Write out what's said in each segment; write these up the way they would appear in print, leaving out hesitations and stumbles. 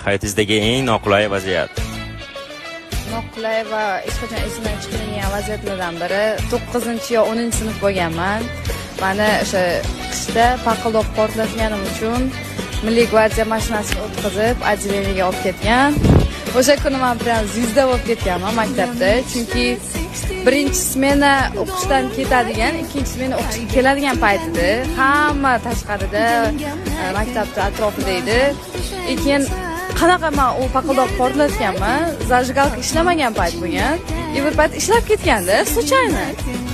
hayotingizdagi eng noqulay vaziyat? Noqulay va hech qachon esimdan chiqmagan vaziyatlardan biri 9 yo 10 sinf bo'lganman. Mani o'sha qishda paqildoq portlatganim uchun Milliy gvardiya mashinasiga o'tkazib, отделениyaga olib ketgan. O'sha kuni men bilan zizda bo'lib ketganman maktabda, chunki birinchi smena o'qishdan ketadigan, ikkinchi smena o'qishga keladigan payt edi. Hamma tashqarida, maktabda atrofida edi. Lekin qanaqa men u paqildoq portlatganman, zajgalka ishlamagan payt bo'lgan. Bir payt ishlab ketganda, случайно.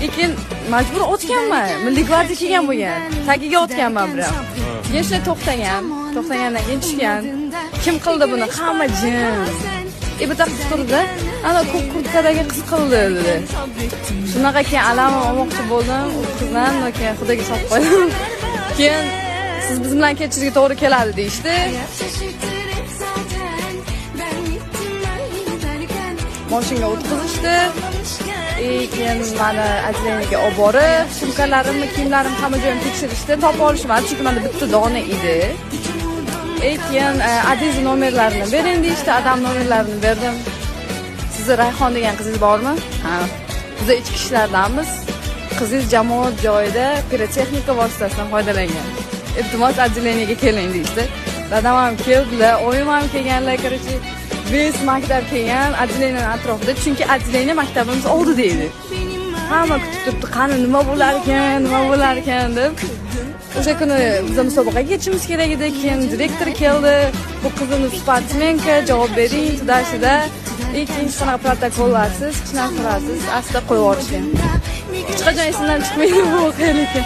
Lekin majbur o'tganman. Milliy gvardiya kelgan bo'lgan. Tagiga o'tganman bilan. Keyin to'xtagandan keyin tushgan. Kim qildi buni? Hamma jim. Bitta qiz turdi. Ana ko'k kurtkadagi qiz qildi dedi. Shunaqa keyin alamim olmoqchi bo'ldim. U qizdan keyin xudoga solib qo'ydim. Keyin siz biz bilan ketishga to'g'ri keladi deyishdi. Mashinaga o'tkazishdi. Keyin meni отделениyaga olib borib, sumkalarimni, kiyimlarimni hamma joyimni tekshirishdi. Topib olishmadi, chunki menda bitta dona edi. Keyin adresi nomerlarini bering deyishdi, adam nomerlarini berdim. Sizni Rayhon degan qizingiz bormi? Ha. Biz ichki ishlardanmiz. Qizingiz jamoat joyida pirotexnika vositasidan foydalangan. Iltimos отделениyaga keling deyishdi. Dadam ham keldilar, oyim ham kelganlar, короче, biz maktab kelgan отделениyaning atrofida, chunki отделение maktabimiz oldida edi. Hamma kutib turibdi, qani nima bo'lar ekan deb. O'sha kuni biz musobaqaga ketishimiz kerak edi. Keyin direktor keldi. Bu qizimiz sportsmenka, javob bering, tudashida. Keyin qanaqa protokollarsiz, hech narsalarsiz asta qo'yib yuborishgan. Hech qachon esimdan chiqmaydi bu voqea lekin.